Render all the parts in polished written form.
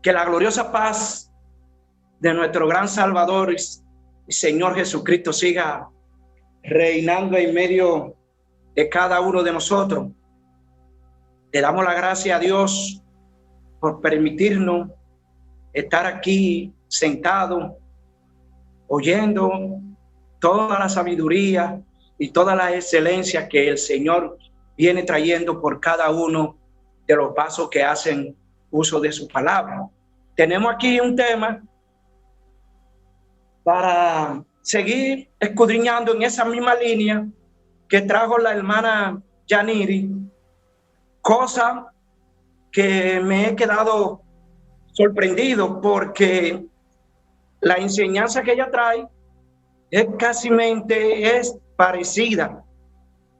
Que la gloriosa paz de nuestro gran Salvador y Señor Jesucristo siga reinando en medio de cada uno de nosotros. Le damos la gracia a Dios por permitirnos estar aquí sentados, oyendo toda la sabiduría y toda la excelencia que el Señor viene trayendo por cada uno de los vasos que hacen uso de su palabra. Tenemos aquí un tema para seguir escudriñando en esa misma línea que trajo la hermana Yaniri, cosa que me he quedado sorprendido porque la enseñanza que ella trae es parecida.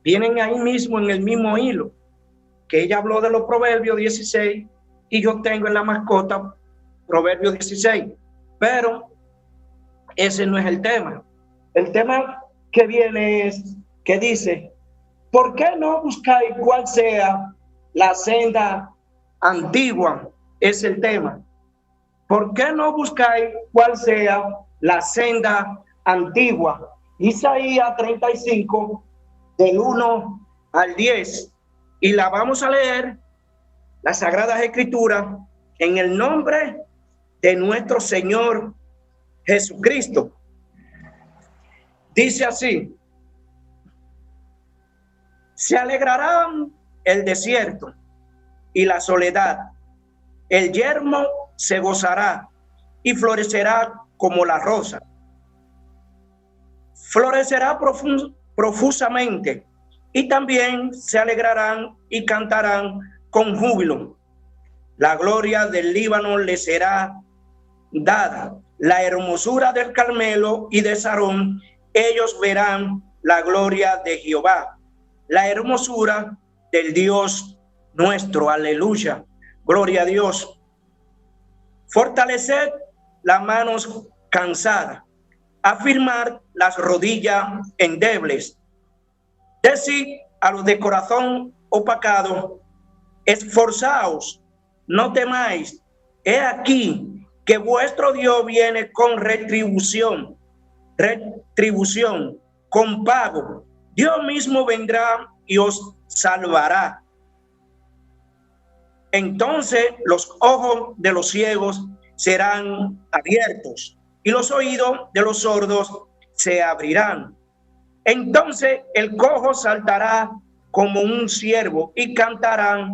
Vienen ahí mismo en el mismo hilo, que ella habló de los Proverbios 16 y yo tengo en la mascota Proverbios 16, pero ese no es el tema. El tema que viene es que dice: ¿por qué no buscáis cuál sea la senda antigua? Es el tema. ¿Por qué no buscáis cuál sea la senda antigua? Isaías 35, del 1 al 10. Y la vamos a leer, las Sagradas Escrituras, en el nombre de nuestro Señor Jesucristo. Dice así: se alegrarán el desierto y la soledad, el yermo se gozará y florecerá como la rosa. Florecerá profusamente y también se alegrarán y cantarán con júbilo. La gloria del Líbano le será dada, la hermosura del Carmelo y de Sarón. Ellos verán la gloria de Jehová, la hermosura del Dios nuestro. Aleluya, gloria a Dios. Fortaleced las manos cansadas, afirmar las rodillas endebles. Decid a los de corazón opacado: esforzaos, no temáis. He aquí que vuestro Dios viene con retribución, con pago. Dios mismo vendrá y os salvará. Entonces los ojos de los ciegos serán abiertos y los oídos de los sordos se abrirán. Entonces el cojo saltará como un ciervo y cantará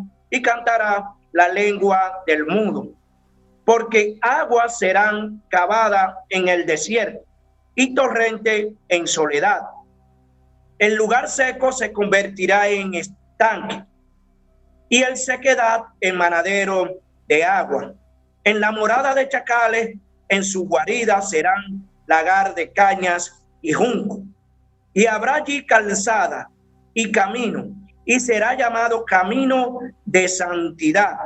la lengua del mudo. Porque aguas serán cavadas en el desierto y torrente en soledad. El lugar seco se convertirá en estanque y el sequedad en manadero de agua. En la morada de chacales, en su guarida serán lagar de cañas y junco. Y habrá allí calzada y camino, y será llamado camino de santidad.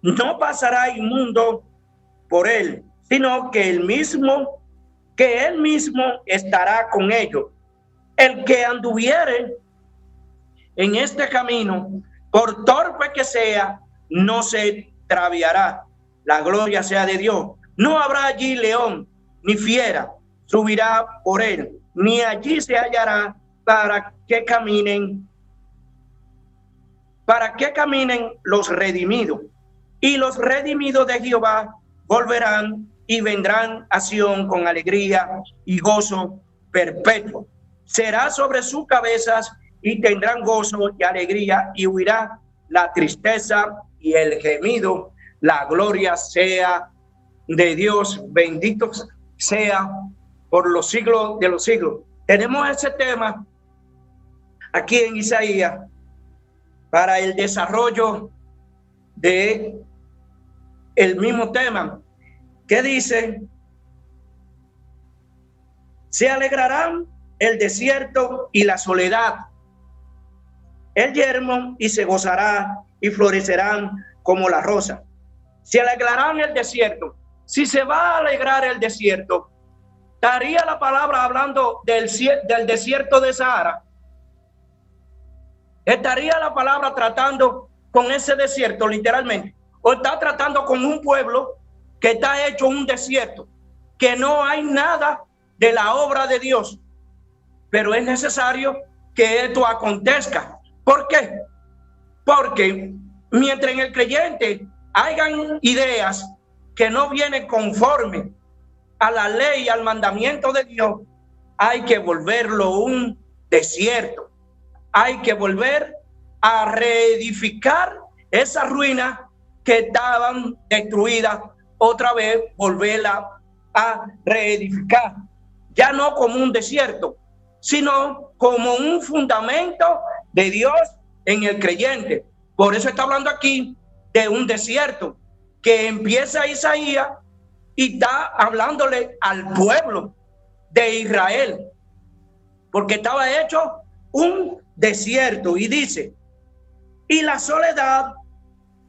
No pasará inmundo por él, sino que él mismo estará con ellos. El que anduviere en este camino, por torpe que sea, no se extraviará. La gloria sea de Dios. No habrá allí león ni fiera subirá por él, ni allí se hallará para que caminen los redimidos. Y los redimidos de Jehová volverán y vendrán a Sión con alegría y gozo perpetuo. Será sobre sus cabezas y tendrán gozo y alegría, y huirá la tristeza y el gemido. La gloria sea de Dios, bendito sea por los siglos de los siglos. Tenemos ese tema aquí en Isaías para el desarrollo de el mismo tema, que dice: se alegrarán el desierto y la soledad, el yermo, y se gozará y florecerán como la rosa. Se alegrarán el desierto. Si se va a alegrar el desierto, ¿estaría la palabra hablando del desierto de Sahara? ¿Estaría la palabra tratando con ese desierto literalmente? ¿O está tratando con un pueblo que está hecho un desierto, que no hay nada de la obra de Dios, pero es necesario que esto acontezca. ¿Por qué? Porque mientras en el creyente hayan ideas que no vienen conforme a la ley y al mandamiento de Dios, hay que volverlo un desierto. Hay que volver a reedificar esas ruinas que estaban destruidas, otra vez volverla a reedificar, ya no como un desierto, sino como un fundamento de Dios en el creyente. Por eso está hablando aquí de un desierto que empieza Isaías y está hablándole al pueblo de Israel, porque estaba hecho un desierto. Y dice: y la soledad,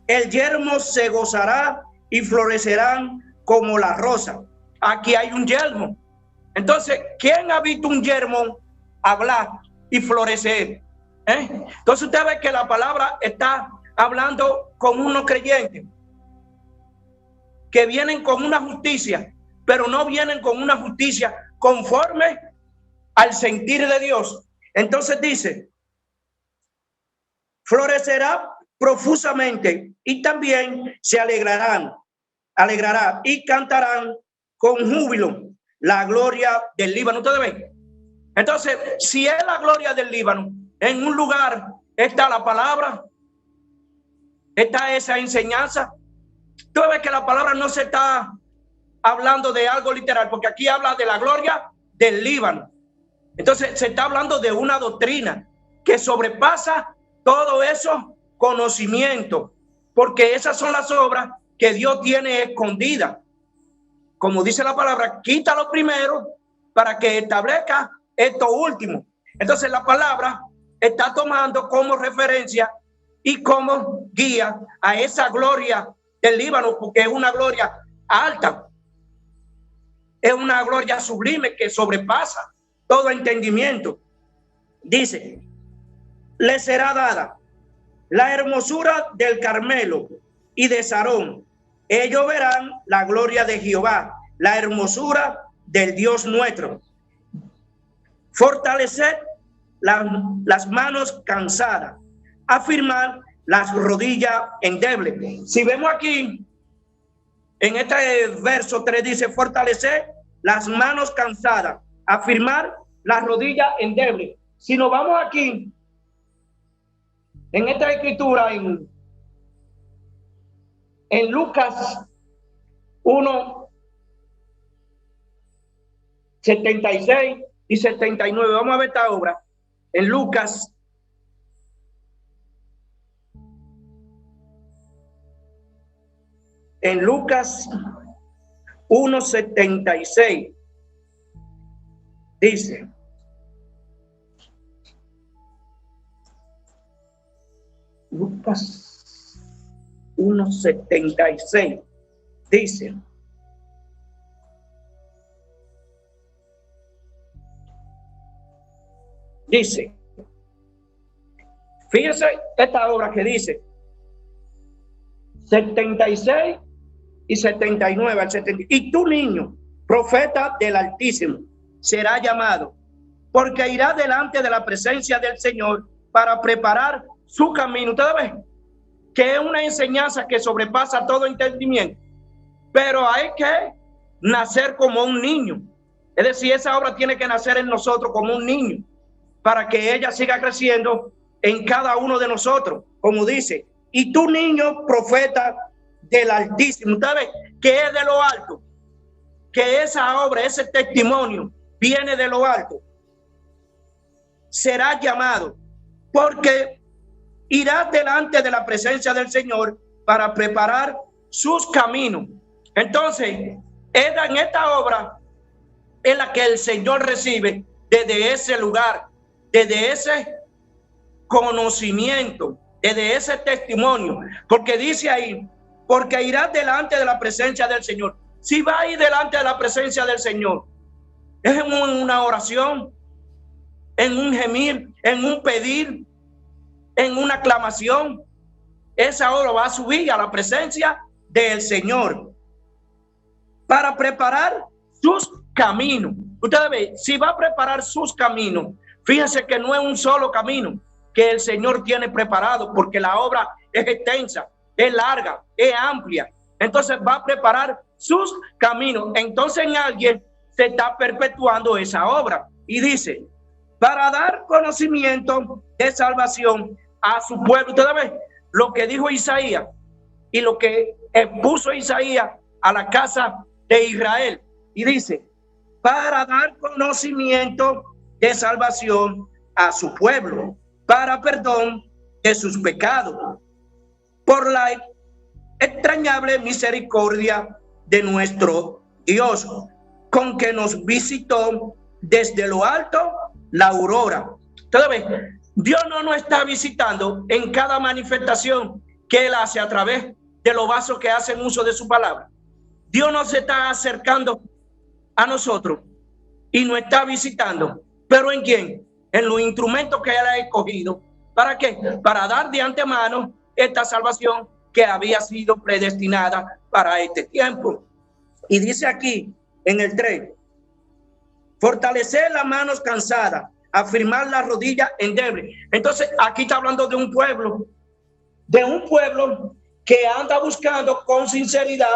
el yermo se gozará y florecerán como la rosa. Aquí hay un yermo. Entonces, ¿quién ha visto un yermo hablar y florecer? Entonces usted ve que la palabra está hablando con unos creyentes que vienen con una justicia, pero no vienen con una justicia conforme al sentir de Dios. Entonces dice: florecerá profusamente y también se alegrará y cantarán con júbilo la gloria del Líbano. Ustedes ven. Entonces, si es la gloria del Líbano, en un lugar está la palabra, está esa enseñanza. Tú ves que la palabra no se está hablando de algo literal, porque aquí habla de la gloria del Líbano. Entonces se está hablando de una doctrina que sobrepasa todo eso conocimiento, porque esas son las obras que Dios tiene escondidas. Como dice la palabra, quita lo primero para que establezca esto último. Entonces la palabra está tomando como referencia y como guía a esa gloria del Líbano, porque es una gloria alta, es una gloria sublime que sobrepasa todo entendimiento. Dice: le será dada la hermosura del Carmelo y de Sarón. Ellos verán la gloria de Jehová, la hermosura del Dios nuestro. Fortalecer las manos cansadas, afirmar las rodillas endebles. Si vemos aquí, en este verso 3 dice: fortalecer las manos cansadas, afirmar las rodillas endebles. Si nos vamos aquí, en esta escritura, en Lucas 1, 76 y 79, vamos a ver esta obra. En Lucas en Lucas 1:76 dice: Lucas 1:76 dice, fíjense esta obra que dice 76 y 79 al 70. Y tu niño, profeta del Altísimo, será llamado, porque irá delante de la presencia del Señor para preparar su camino. Ustedes ven que es una enseñanza que sobrepasa todo entendimiento, pero hay que nacer como un niño. Es decir, esa obra tiene que nacer en nosotros como un niño, para que ella siga creciendo en cada uno de nosotros, como dice: y tu niño, profeta del Altísimo. Ustedes ven que es de lo alto, que esa obra, ese testimonio viene de lo alto. Será llamado, porque irá delante de la presencia del Señor para preparar sus caminos. Entonces, en esta obra es la que el Señor recibe desde ese lugar, desde ese conocimiento, desde ese testimonio, porque dice ahí: porque irá delante de la presencia del Señor. Si va a ir delante de la presencia del Señor, es en una oración, en un gemir, en un pedir, en una aclamación. Esa obra va a subir a la presencia del Señor. para preparar sus caminos. Ustedes ven, si va a preparar sus caminos, fíjense que no es un solo camino que el Señor tiene preparado, porque la obra es extensa, es larga, es amplia. Entonces va a preparar sus caminos. Entonces en alguien se está perpetuando esa obra. Y dice, para dar conocimiento de salvación a su pueblo. Ustedes ven lo que dijo Isaías y lo que expuso Isaías a la casa de Israel. Y dice, para dar conocimiento de salvación a su pueblo, para perdón de sus pecados, por la extrañable misericordia de nuestro Dios, con que nos visitó desde lo alto la aurora. Entonces, Dios no nos está visitando en cada manifestación que Él hace a través de los vasos que hacen uso de su palabra. Dios nos está acercando a nosotros y nos está visitando. ¿Pero en quién? En los instrumentos que Él ha escogido. ¿Para qué? Para dar de antemano esta salvación que había sido predestinada para este tiempo. Y dice aquí en el 3, fortalecer las manos cansadas, afirmar las rodillas endebles. Entonces aquí está hablando de un pueblo que anda buscando con sinceridad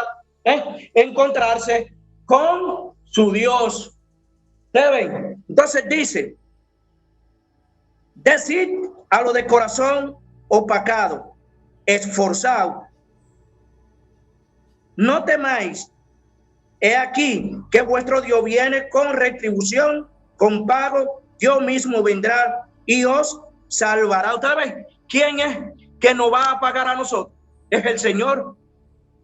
encontrarse con su Dios. ¿Deben? Entonces dice, decid a lo de corazón opacado, esforzado, no temáis, he aquí que vuestro Dios viene con retribución, con pago, Dios mismo vendrá y os salvará. ¿Otra vez? ¿Quién es que nos va a pagar a nosotros? Es el Señor.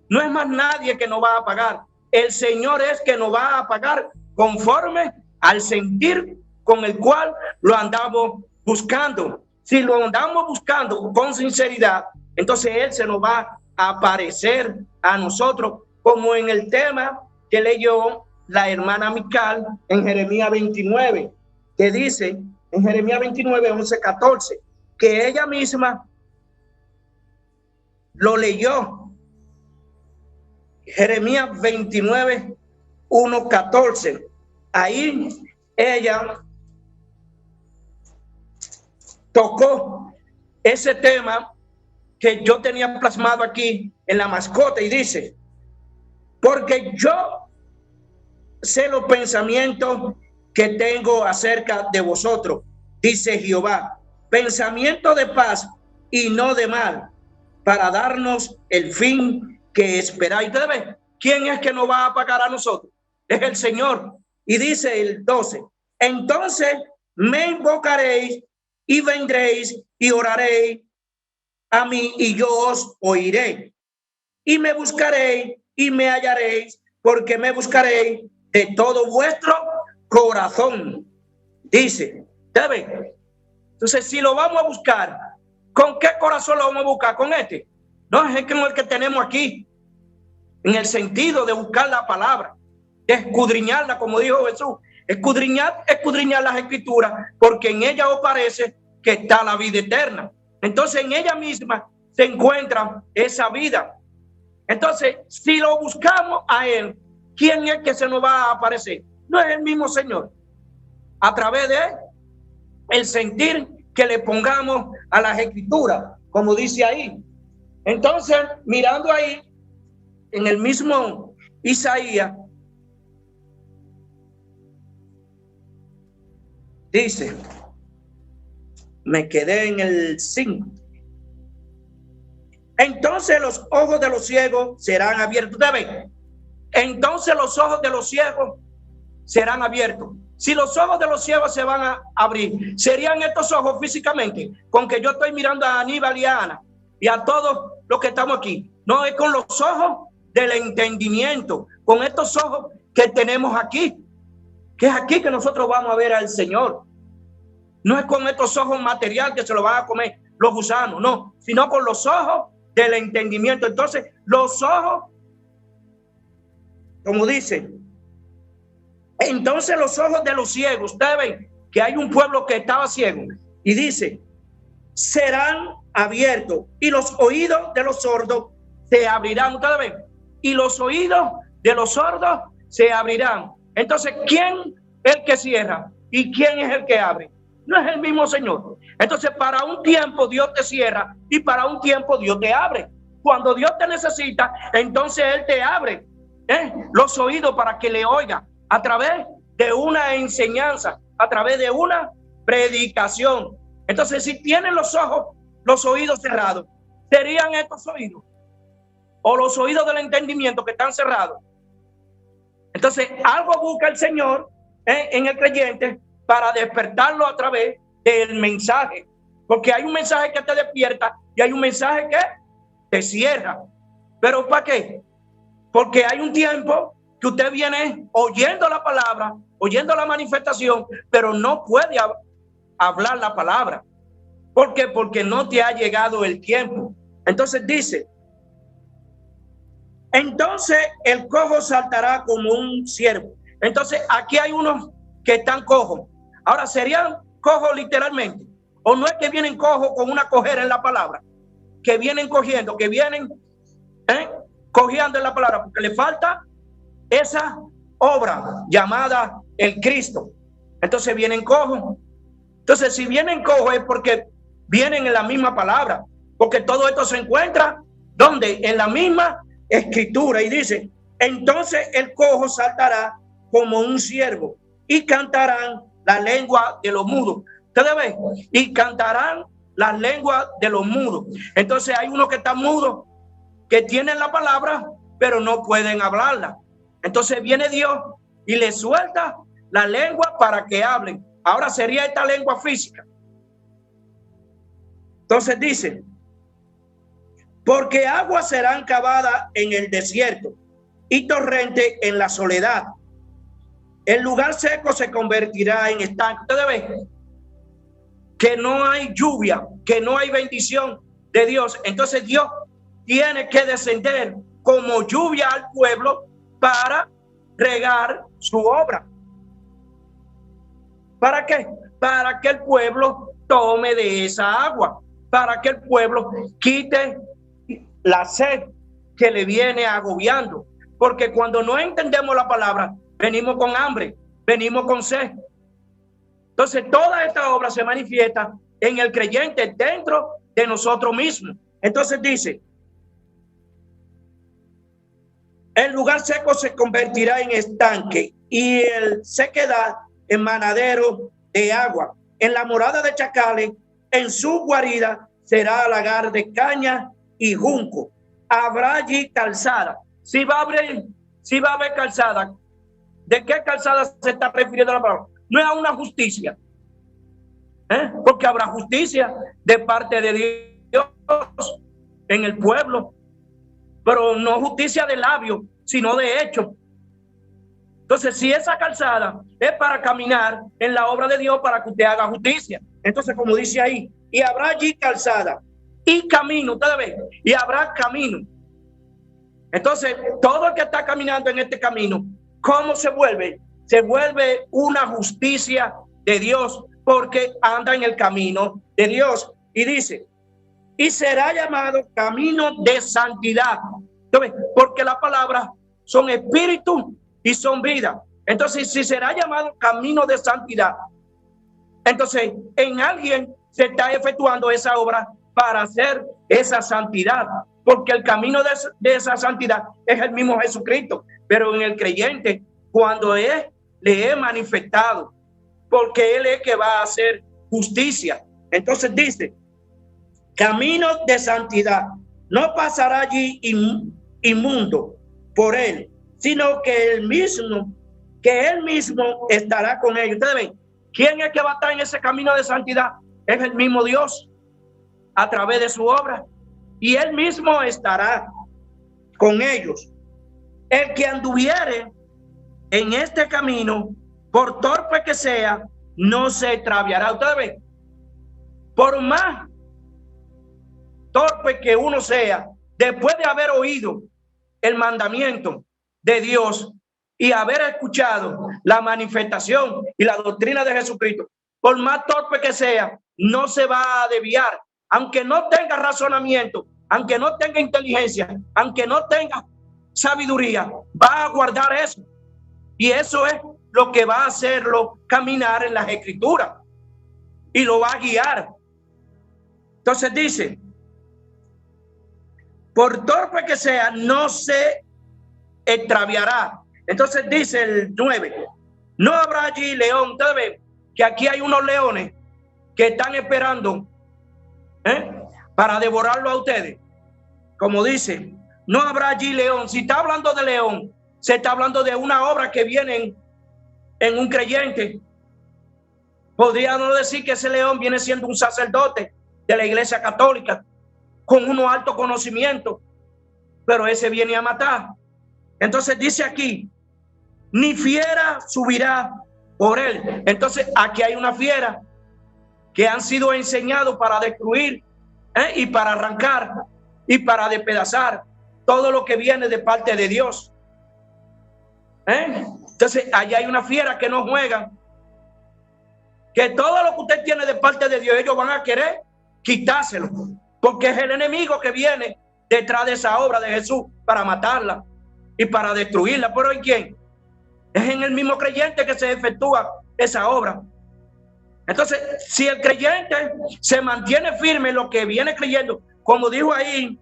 No es más nadie que nos va a pagar. El Señor es que nos va a pagar conforme al sentir con el cual lo andamos buscando. Si lo andamos buscando con sinceridad, entonces Él se nos va a aparecer a nosotros, como en el tema que leyó la hermana Mical en Jeremías 29, que dice en Jeremías 29, 11, 14, que ella misma lo leyó. Jeremías 29, 1, 14. Ahí ella tocó ese tema que yo tenía plasmado aquí en la mascota y dice, porque yo sé los pensamientos que tengo acerca de vosotros, dice Jehová, pensamiento de paz y no de mal, para darnos el fin que esperáis. ¿Ustedes? ¿Quién es que nos va a pagar a nosotros? Es el Señor. Y dice el 12, entonces me invocaréis y vendréis y oraréis a mí y yo os oiré. Y me buscaréis y me hallaréis, porque me buscaréis de todo vuestro corazón. Dice, ¿sabe? Entonces, si lo vamos a buscar, ¿con qué corazón lo vamos a buscar? ¿Con este? No, es como el que tenemos aquí, en el sentido de buscar la palabra, de escudriñarla, como dijo Jesús. Escudriñar las escrituras, porque en ella os parece que está la vida eterna. Entonces, en ella misma se encuentra esa vida. Entonces, si lo buscamos a Él, ¿quién es que se nos va a aparecer? No es el mismo Señor. A través de el sentir que le pongamos a las escrituras, como dice ahí. Entonces, mirando ahí, en el mismo Isaías, dice, me quedé en el 5. Entonces los ojos de los ciegos serán abiertos. ¿Deben? Entonces los ojos de los ciegos serán abiertos. Si los ojos de los ciegos se van a abrir, ¿serían estos ojos físicamente? Con que yo estoy mirando a Aníbal y a Ana y a todos los que estamos aquí. No, es con los ojos del entendimiento, con estos ojos que tenemos aquí, que es aquí que nosotros vamos a ver al Señor. No es con estos ojos materiales que se lo van a comer los gusanos, no, sino con los ojos del entendimiento. Entonces, los ojos, como dice, entonces los ojos de los ciegos, ustedes ven que hay un pueblo que estaba ciego, y dice, serán abiertos, y los oídos de los sordos se abrirán. Ustedes ven, y los oídos de los sordos se abrirán. Entonces, ¿quién es el que cierra y quién es el que abre? No es el mismo Señor. Entonces, para un tiempo Dios te cierra y para un tiempo Dios te abre. Cuando Dios te necesita, entonces Él te abre los oídos para que le oiga a través de una enseñanza, a través de una predicación. Entonces, si tienen los ojos, los oídos cerrados, ¿serían estos oídos? O los oídos del entendimiento que están cerrados. Entonces, algo busca el Señor en el creyente para despertarlo a través del mensaje. Porque hay un mensaje que te despierta y hay un mensaje que te cierra. ¿Pero para qué? Porque hay un tiempo que usted viene oyendo la palabra, oyendo la manifestación, pero no puede hablar la palabra. ¿Por qué? Porque no te ha llegado el tiempo. Entonces dice, entonces el cojo saltará como un ciervo. Entonces aquí hay unos que están cojos. Ahora, ¿serían cojos literalmente? ¿O no es que vienen cojos con una cojera en la palabra? Que vienen cogiendo, que vienen cogiendo en la palabra, porque le falta esa obra llamada el Cristo. Entonces vienen cojos. Entonces, si vienen cojos es porque vienen en la misma palabra, porque todo esto se encuentra ¿dónde? En la misma escritura. Y dice, entonces el cojo saltará como un ciervo y cantarán la lengua de los mudos. Ustedes ven, y cantarán las lenguas de los mudos. Entonces hay unos que están mudos, que tienen la palabra, pero no pueden hablarla. Entonces viene Dios y les suelta la lengua para que hablen. Ahora sería esta lengua física. Entonces dice, porque aguas serán cavadas en el desierto y torrente en la soledad. El lugar seco se convertirá en estanque. Ustedes ven que no hay lluvia, que no hay bendición de Dios. Entonces Dios tiene que descender como lluvia al pueblo para regar su obra. ¿Para qué? Para que el pueblo tome de esa agua, para que el pueblo quite la sed que le viene agobiando. Porque cuando no entendemos la palabra, venimos con hambre, venimos con sed. Entonces, toda esta obra se manifiesta en el creyente dentro de nosotros mismos. Entonces dice, el lugar seco se convertirá en estanque y el sequedad en manadero de agua. En la morada de chacales, en su guarida será lagar de caña y junco. Habrá allí calzada. Si va a haber calzada, ¿de qué calzada se está refiriendo la palabra? No es a una justicia, porque habrá justicia de parte de Dios en el pueblo, pero no justicia de labios, sino de hecho. Entonces, si esa calzada es para caminar en la obra de Dios, para que usted haga justicia, entonces, como dice ahí, y habrá allí calzada y camino, ustedes ven, y habrá camino. Entonces, todo el que está caminando en este camino, ¿cómo se vuelve? Se vuelve una justicia de Dios, porque anda en el camino de Dios. Y dice, y será llamado camino de santidad. Entonces, porque las palabras son espíritu y son vida. Entonces, si será llamado camino de santidad, entonces en alguien se está efectuando esa obra para hacer esa santidad, porque el camino de esa santidad es el mismo Jesucristo, pero en el creyente, cuando Él le he manifestado, porque Él es que va a hacer justicia. Entonces dice, camino de santidad, no pasará allí inmundo por él, sino que él mismo estará con ellos. Ustedes ven, ¿quién es que va a estar en ese camino de santidad? Es el mismo Dios a través de su obra, y él mismo estará con ellos. El que anduviere en este camino, por torpe que sea, no se extraviará. Ustedes ven, por más torpe que uno sea, después de haber oído el mandamiento de Dios y haber escuchado la manifestación y la doctrina de Jesucristo, por más torpe que sea, no se va a desviar, aunque no tenga razonamiento, aunque no tenga inteligencia, aunque no tenga sabiduría, va a guardar eso. Y eso es lo que va a hacerlo caminar en las Escrituras y lo va a guiar. Entonces dice, por torpe que sea, no se extraviará. Entonces dice el 9, no habrá allí león. Ustedes ven que aquí hay unos leones que están esperando para devorarlo a ustedes. Como dice, no habrá allí león. Si está hablando de león, se está hablando de una obra que viene en un creyente. Podríamos decir que ese león viene siendo un sacerdote de la Iglesia Católica con unos altos conocimientos, pero ese viene a matar. Entonces dice aquí, ni fiera subirá por él. Entonces aquí hay una fiera que han sido enseñados para destruir y para arrancar y para despedazar todo lo que viene de parte de Dios. Entonces allá hay una fiera que no juega, que todo lo que usted tiene de parte de Dios ellos van a querer quitárselo, porque es el enemigo que viene detrás de esa obra de Jesús para matarla y para destruirla. Pero ¿en quién? Es en el mismo creyente que se efectúa esa obra. Entonces, si el creyente se mantiene firme en lo que viene creyendo, como dijo ahí,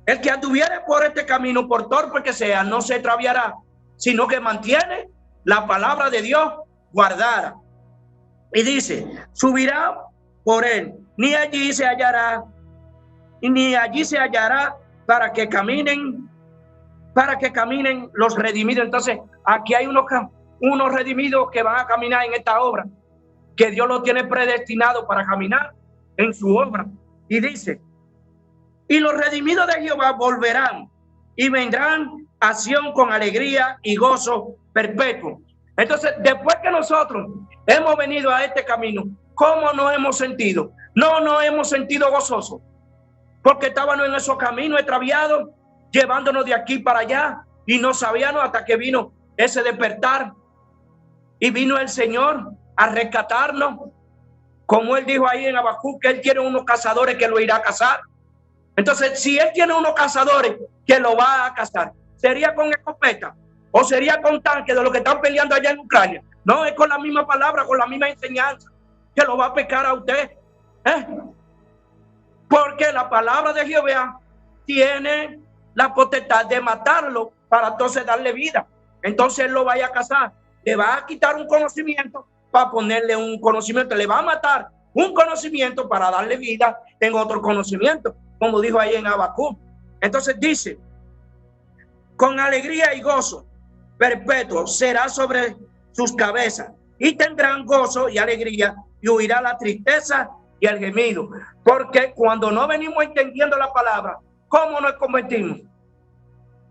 el que anduviere por este camino, por torpe que sea, no se extraviará, sino que mantiene la palabra de Dios guardada. Y dice, subirá por él, ni allí se hallará para que caminen los redimidos. Entonces, aquí hay unos redimidos que van a caminar en esta obra, que Dios los tiene predestinado para caminar en su obra. Y dice, y los redimidos de Jehová volverán y vendrán a Sión con alegría y gozo perpetuo. Entonces, después que nosotros hemos venido a este camino, ¿cómo nos hemos sentido? No nos hemos sentido gozosos, porque estábamos en esos caminos extraviados, llevándonos de aquí para allá, y no sabíamos hasta que vino ese despertar, y vino el Señor a rescatarnos, como Él dijo ahí en Habacuc, que Él tiene unos cazadores que lo irá a cazar. Entonces, si Él tiene unos cazadores que lo va a cazar, ¿sería con escopeta o sería con tanque de los que están peleando allá en Ucrania? No, es con la misma palabra, con la misma enseñanza, que lo va a pescar a usted. Porque la palabra de Jehová tiene la potestad de matarlo para entonces darle vida. Entonces Él lo vaya a cazar, le va a quitar un conocimiento para ponerle un conocimiento, le va a matar un conocimiento para darle vida en otro conocimiento, como dijo ahí en Habacuc. Entonces dice, con alegría y gozo perpetuo será sobre sus cabezas, y tendrán gozo y alegría, y huirá la tristeza y el gemido. Porque cuando no venimos entendiendo la palabra, ¿cómo nos convertimos?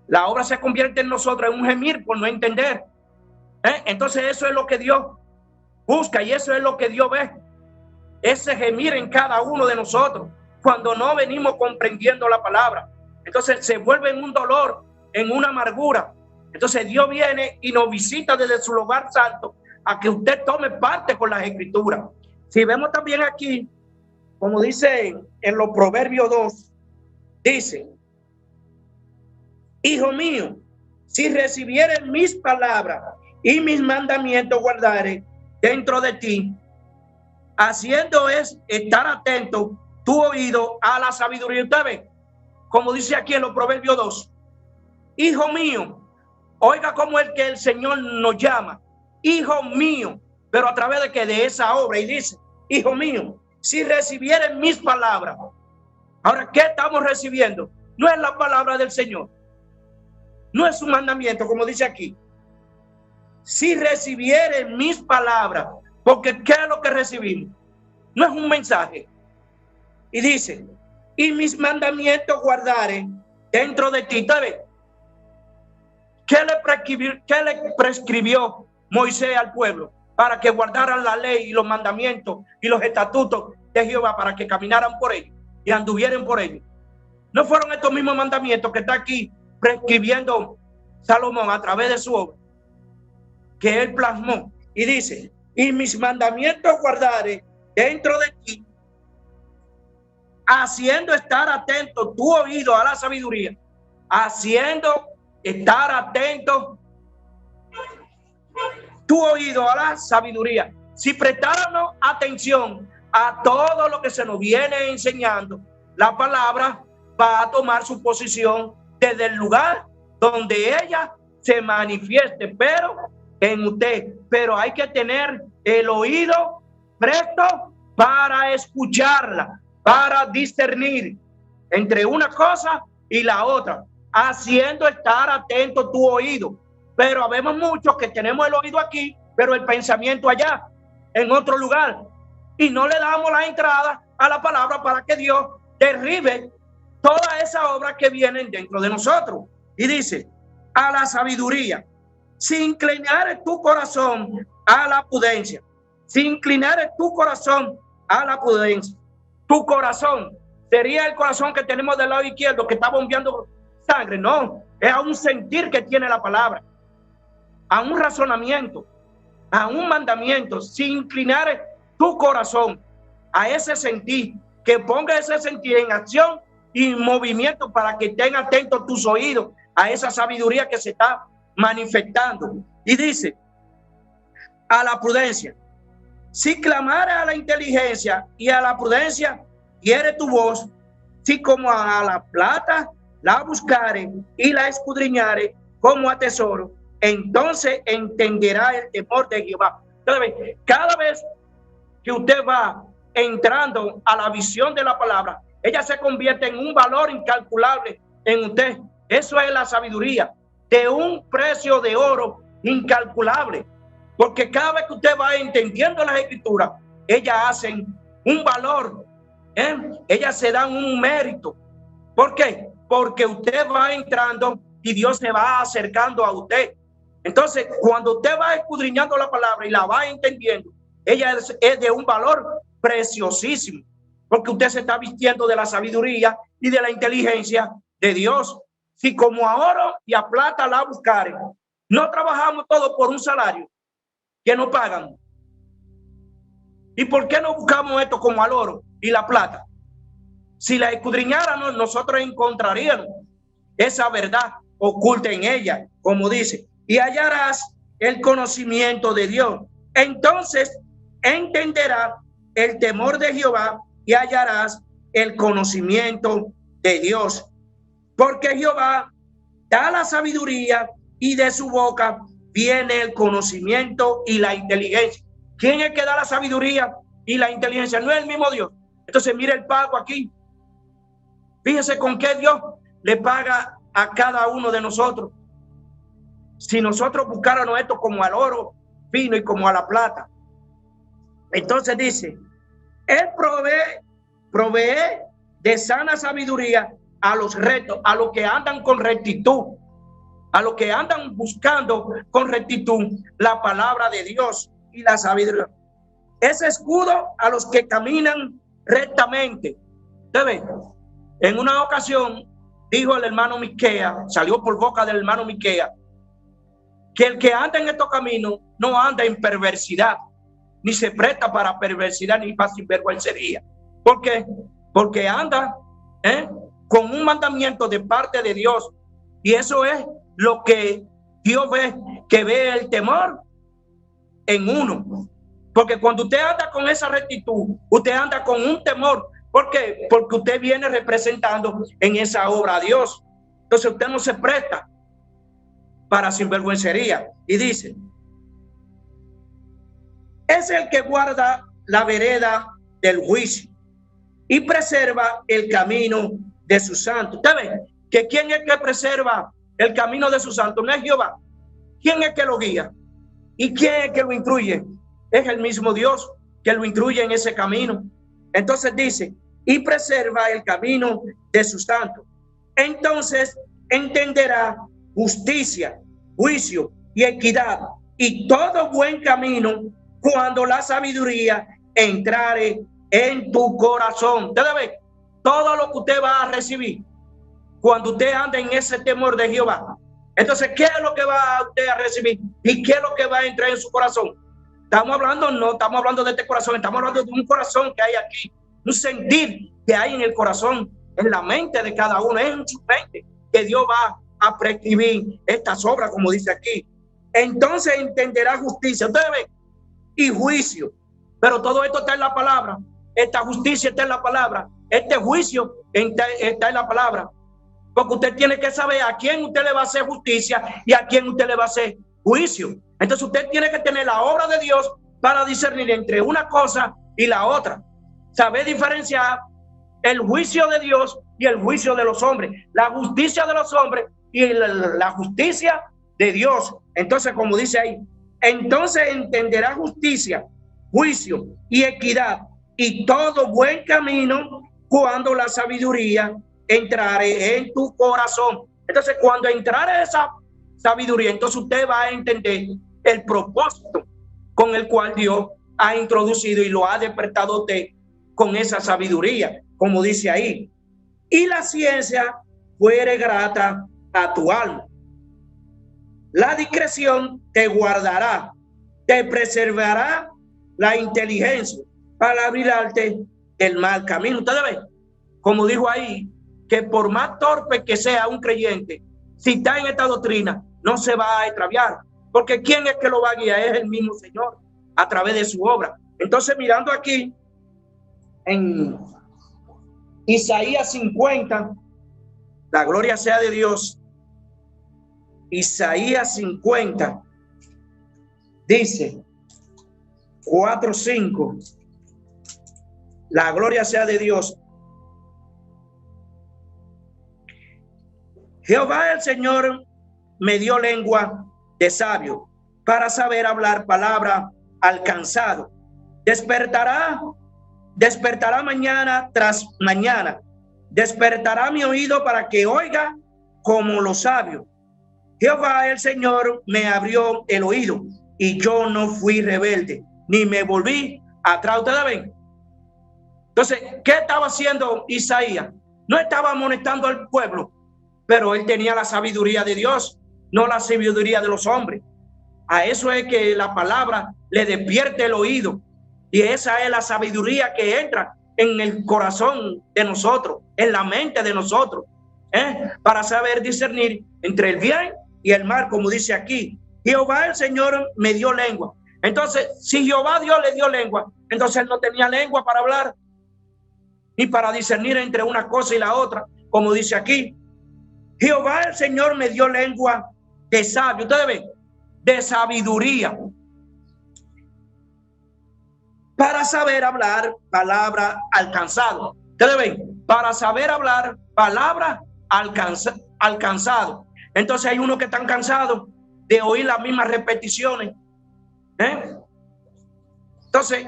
La obra se convierte en nosotros en un gemir por no entender. Entonces eso es lo que Dios busca, y eso es lo que Dios ve, ese gemir en cada uno de nosotros cuando no venimos comprendiendo la palabra. Entonces se vuelve en un dolor, en una amargura. Entonces Dios viene y nos visita desde su lugar santo a que usted tome parte con las Escrituras. Si vemos también aquí, como dice en los Proverbios 2, dice, hijo mío, si recibieres mis palabras y mis mandamientos guardares dentro de ti, haciendo es estar atento tu oído a la sabiduría. Usted ve, como dice aquí en los Proverbios 2, hijo mío, oiga como el Señor nos llama, hijo mío, pero a través de que de esa obra, y dice, hijo mío, si recibieres mis palabras. Ahora, ¿qué estamos recibiendo? No es la palabra del Señor, no es su mandamiento, como dice aquí. Si recibieres mis palabras, porque ¿qué es lo que recibimos? No es un mensaje. Y dice, y mis mandamientos guardaré dentro de ti. ¿Sabes? ¿Qué le prescribió Moisés al pueblo? Para que guardaran la ley y los mandamientos y los estatutos de Jehová, para que caminaran por ellos y anduvieran por ellos. ¿No fueron estos mismos mandamientos que está aquí prescribiendo Salomón a través de su obra, que él plasmó? Y dice, y mis mandamientos guardaré dentro de ti, haciendo estar atento tu oído a la sabiduría, haciendo estar atento tu oído a la sabiduría. Si prestáramos atención a todo lo que se nos viene enseñando, la palabra va a tomar su posición desde el lugar donde ella se manifieste, pero en usted. Pero hay que tener el oído presto para escucharla, para discernir entre una cosa y la otra, haciendo estar atento tu oído. Pero habemos muchos que tenemos el oído aquí, pero el pensamiento allá, en otro lugar, y no le damos la entrada a la palabra para que Dios derribe toda esa obra que vienen dentro de nosotros. Y dice, a la sabiduría, si inclinares tu corazón a la prudencia, si inclinares tu corazón a la prudencia, tu corazón sería el corazón que tenemos del lado izquierdo que está bombeando sangre. No, es a un sentir que tiene la palabra, a un razonamiento, a un mandamiento. Si inclinares tu corazón a ese sentir, que ponga ese sentir en acción y movimiento para que estén atentos tus oídos a esa sabiduría que se está manifestando. Y dice, a la prudencia, si clamare a la inteligencia y a la prudencia, hiere tu voz, si como a la plata la buscare y la escudriñare como a tesoro, entonces entenderá el temor de Jehová. Cada vez que usted va entrando a la visión de la palabra, ella se convierte en un valor incalculable en usted. Eso es la sabiduría, de un precio de oro incalculable, porque cada vez que usted va entendiendo las escrituras, ellas hacen un valor, ellas se dan un mérito. ¿Por qué? Porque usted va entrando y Dios se va acercando a usted. Entonces, cuando usted va escudriñando la palabra y la va entendiendo, ella es de un valor preciosísimo, porque usted se está vistiendo de la sabiduría y de la inteligencia de Dios. Si como a oro y a plata la buscaren, no trabajamos todos por un salario que nos pagan. ¿Y por qué no buscamos esto como al oro y la plata? Si la escudriñáramos, nosotros encontraríamos esa verdad oculta en ella, como dice, y hallarás el conocimiento de Dios. Entonces entenderás el temor de Jehová y hallarás el conocimiento de Dios. Porque Jehová da la sabiduría y de su boca viene el conocimiento y la inteligencia. ¿Quién es que da la sabiduría y la inteligencia? No es el mismo Dios. Entonces mire el pago aquí. Fíjese con qué Dios le paga a cada uno de nosotros. Si nosotros buscáramos esto como al oro fino y como a la plata. Entonces dice, Él provee de sana sabiduría a los rectos, a los que andan con rectitud, a los que andan buscando con rectitud la palabra de Dios y la sabiduría. Es escudo a los que caminan rectamente. ¿Debe? En una ocasión dijo el hermano Miquea, salió por boca del hermano Miquea, que el que anda en estos caminos no anda en perversidad, ni se presta para perversidad ni para sinvergüencería. ¿Por qué? Porque anda con un mandamiento de parte de Dios, y eso es lo que Dios ve, que ve el temor en uno. Porque cuando usted anda con esa rectitud, usted anda con un temor. ¿Por qué? Porque usted viene representando en esa obra a Dios. Entonces usted no se presta para sinvergüencería. Y dice, es el que guarda la vereda del juicio y preserva el camino de sus santos. ¿Usted ve que quién es que preserva el camino de sus santos? No es Jehová. ¿Quién es que lo guía? ¿Y quién es que lo instruye? Es el mismo Dios que lo instruye en ese camino. Entonces dice, y preserva el camino de sus santos. Entonces entenderá justicia, juicio y equidad y todo buen camino cuando la sabiduría entrare en tu corazón. Usted ve todo lo que usted va a recibir cuando usted anda en ese temor de Jehová. Entonces, ¿qué es lo que va usted a recibir? ¿Y qué es lo que va a entrar en su corazón? No estamos hablando de este corazón, estamos hablando de un corazón que hay aquí, un sentir que hay en el corazón, en la mente de cada uno, es en su mente que Dios va a prescribir estas obras, como dice aquí. Entonces entenderá justicia. Ustedes ven, y juicio. Pero todo esto está en la palabra. Esta justicia está en la palabra. Este juicio está en la palabra. Porque usted tiene que saber a quién usted le va a hacer justicia y a quién usted le va a hacer juicio. Entonces usted tiene que tener la obra de Dios para discernir entre una cosa y la otra. Saber diferenciar el juicio de Dios y el juicio de los hombres. La justicia de los hombres y la justicia de Dios. Entonces, como dice ahí, entonces entenderá justicia, juicio y equidad y todo buen camino cuando la sabiduría entrare en tu corazón. Entonces, cuando entrare esa sabiduría, entonces usted va a entender el propósito con el cual Dios ha introducido y lo ha despertado a usted con esa sabiduría, como dice ahí. Y la ciencia fuere grata a tu alma. La discreción te guardará, te preservará la inteligencia para librarte del mal camino. Ustedes ven, como dijo ahí, que por más torpe que sea un creyente, si está en esta doctrina, no se va a extraviar, porque ¿quién es que lo va a guiar? Es el mismo Señor a través de su obra. Entonces, mirando aquí en Isaías 50, la gloria sea de Dios. Isaías 50 dice 4:5, la gloria sea de Dios. Jehová el Señor me dio lengua de sabio para saber hablar palabra al cansado. Despertará mañana tras mañana. Despertará mi oído para que oiga como los sabios. Jehová el Señor me abrió el oído y yo no fui rebelde, ni me volví atrás. ¿Ustedes ven? Entonces, ¿qué estaba haciendo Isaías? No estaba amonestando al pueblo, pero él tenía la sabiduría de Dios, no la sabiduría de los hombres. A eso es que la palabra le despierte el oído. Y esa es la sabiduría que entra en el corazón de nosotros, en la mente de nosotros, para saber discernir entre el bien y el mal, como dice aquí. Jehová el Señor me dio lengua. Entonces, si Jehová Dios le dio lengua, entonces él no tenía lengua para hablar, ni para discernir entre una cosa y la otra, como dice aquí. Jehová el Señor me dio lengua de sabio. Ustedes ven, de sabiduría, para saber hablar palabra alcanzado. Ustedes ven, para saber hablar palabra alcanzado. Entonces hay unos que están cansados de oír las mismas repeticiones. Entonces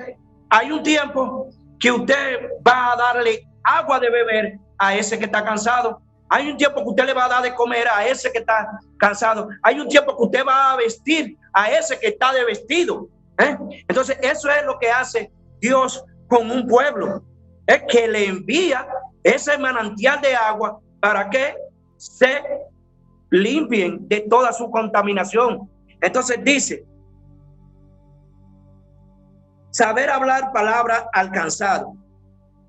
hay un tiempo que usted va a darle agua de beber a ese que está cansado. Hay un tiempo que usted le va a dar de comer a ese que está cansado. Hay un tiempo que usted va a vestir a ese que está de vestido. Entonces eso es lo que hace Dios con un pueblo. Es que le envía ese manantial de agua para que se limpien de toda su contaminación. Entonces dice, saber hablar palabra alcanzado.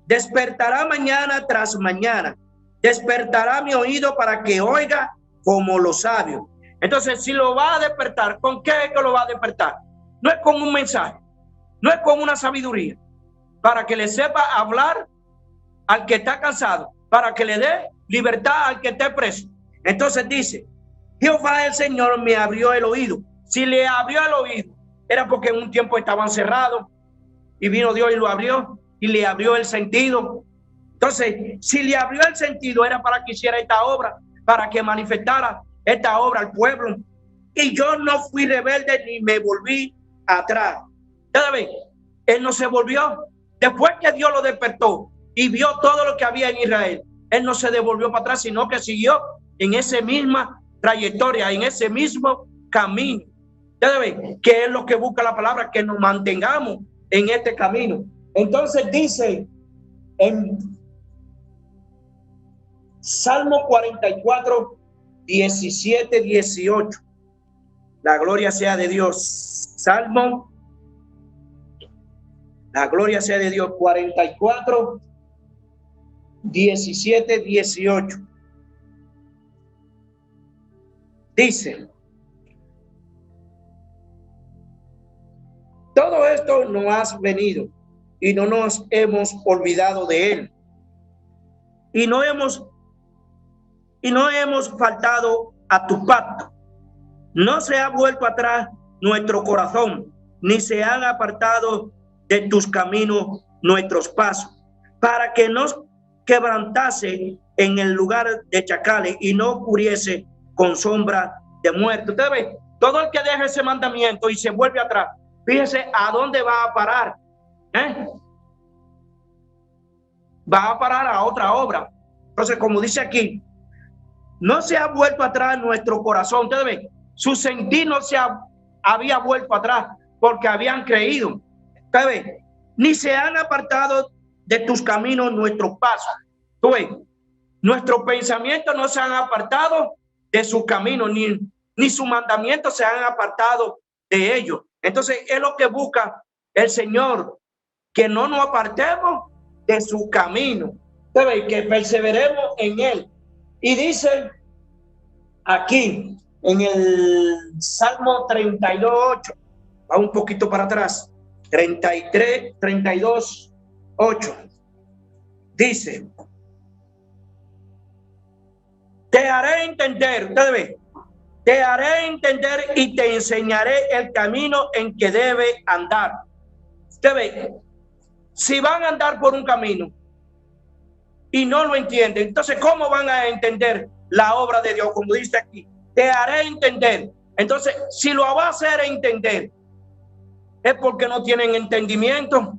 Despertará mañana tras mañana. Despertará mi oído para que oiga como los sabios. Entonces, si lo va a despertar, ¿con qué es que lo va a despertar? No es con un mensaje, no es con una sabiduría, para que le sepa hablar al que está cansado, para que le dé libertad al que esté preso. Entonces dice, Jehová el Señor me abrió el oído. Si le abrió el oído, era porque en un tiempo estaban cerrados y vino Dios y lo abrió y le abrió el sentido. Entonces, si le abrió el sentido, era para que hiciera esta obra, para que manifestara esta obra al pueblo. Y yo no fui rebelde ni me volví atrás. ¿Saben? Él no se volvió. Después que Dios lo despertó y vio todo lo que había en Israel, él no se devolvió para atrás, sino que siguió en esa misma trayectoria, en ese mismo camino. ¿Saben? Que es lo que busca la palabra, que nos mantengamos en este camino. Entonces dice en Salmo 44, 17, 18. La gloria sea de Dios. Salmo, la gloria sea de Dios. 44, 17, 18. Dice, todo esto no has venido y no nos hemos olvidado de él. Y no hemos faltado a tu pacto. No se ha vuelto atrás nuestro corazón, ni se han apartado de tus caminos nuestros pasos, para que nos quebrantase en el lugar de chacales y no cubriese con sombra de muerte. Usted ve, todo el que deja ese mandamiento y se vuelve atrás, fíjese a dónde va a parar. Va a parar a otra obra. Entonces, como dice aquí, no se ha vuelto atrás nuestro corazón. Usted ve, su sentir no se había vuelto atrás porque habían creído. Usted ve, ni se han apartado de tus caminos nuestros pasos. Tú ves, nuestros pensamientos no se han apartado de sus caminos, ni sus mandamientos se han apartado de ellos. Entonces es lo que busca el Señor, que no nos apartemos de su camino, ¿sabes? Que perseveremos en él. Y dice aquí en el Salmo 32:8, va un poquito para atrás, 32:8, dice, te haré entender, ustedes ven, te haré entender y te enseñaré el camino en que debe andar. Usted ve, si van a andar por un camino y no lo entienden, entonces ¿cómo van a entender la obra de Dios? Como dice aquí, te haré entender. Entonces, si lo va a hacer entender, es porque no tienen entendimiento,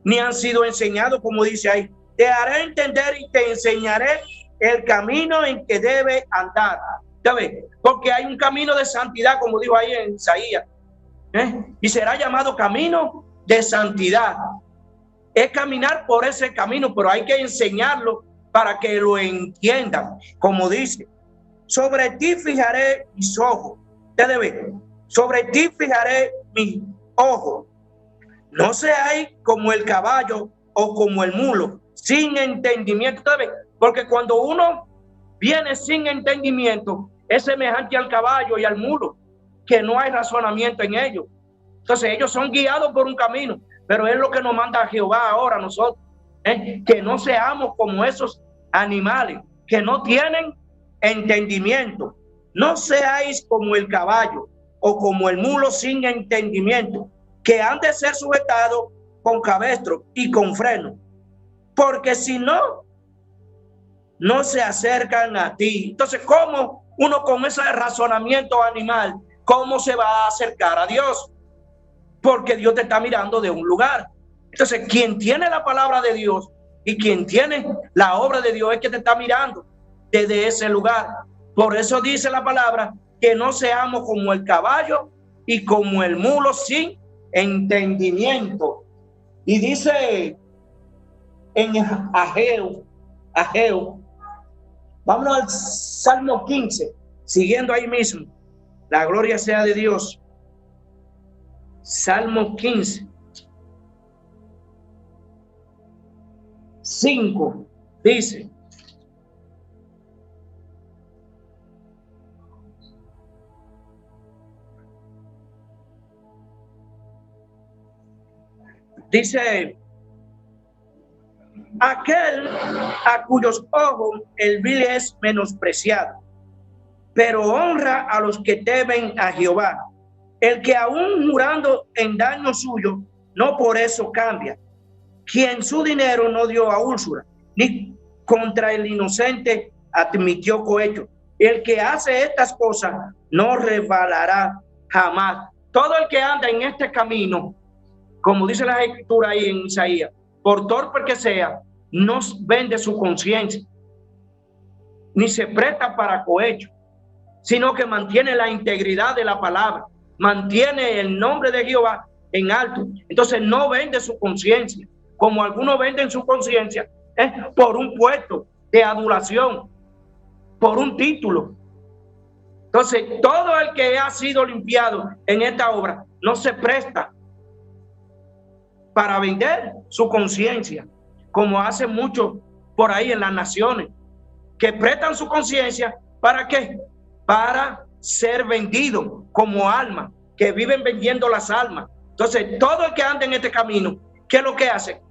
ni han sido enseñados, como dice ahí. Te haré entender y te enseñaré el camino en que debe andar. ¿Sabes? Porque hay un camino de santidad, como dijo ahí en Isaías, y será llamado camino de santidad. Es caminar por ese camino, pero hay que enseñarlo para que lo entiendan. Como dice, sobre ti fijaré mis ojos. Ustedes ven, sobre ti fijaré mis ojos. No seáis como el caballo o como el mulo, sin entendimiento. Ustedes ven, porque cuando uno viene sin entendimiento, es semejante al caballo y al mulo, que no hay razonamiento en ellos. Entonces ellos son guiados por un camino, pero es lo que nos manda Jehová ahora a nosotros, que no seamos como esos animales que no tienen entendimiento. No seáis como el caballo o como el mulo sin entendimiento, que han de ser sujetados con cabestro y con freno, porque si no, no se acercan a ti. Entonces, ¿cómo uno con ese razonamiento animal, cómo se va a acercar a Dios? Porque Dios te está mirando de un lugar. Entonces, quien tiene la palabra de Dios y quien tiene la obra de Dios es que te está mirando desde ese lugar. Por eso dice la palabra que no seamos como el caballo y como el mulo sin entendimiento. Y dice en Ageo, vámonos al Salmo 15, siguiendo ahí mismo. La gloria sea de Dios. Salmo 15, 5, dice, aquel a cuyos ojos el vil es menospreciado, pero honra a los que temen a Jehová. El que aún jurando en daño suyo, no por eso cambia. Quien su dinero no dio a usura, ni contra el inocente admitió cohecho. El que hace estas cosas no resbalará jamás. Todo el que anda en este camino, como dice la escritura ahí en Isaías, por torpe que sea, no vende su conciencia, ni se presta para cohecho, sino que mantiene la integridad de la palabra, mantiene el nombre de Jehová en alto. Entonces no vende su conciencia, como algunos venden su conciencia por un puesto de adulación, por un título. Entonces todo el que ha sido limpiado en esta obra no se presta para vender su conciencia, como hacen muchos por ahí en las naciones, que prestan su conciencia, ¿para qué? Para ser vendido como alma, que viven vendiendo las almas. Entonces, todo el que anda en este camino, ¿qué es lo que hace?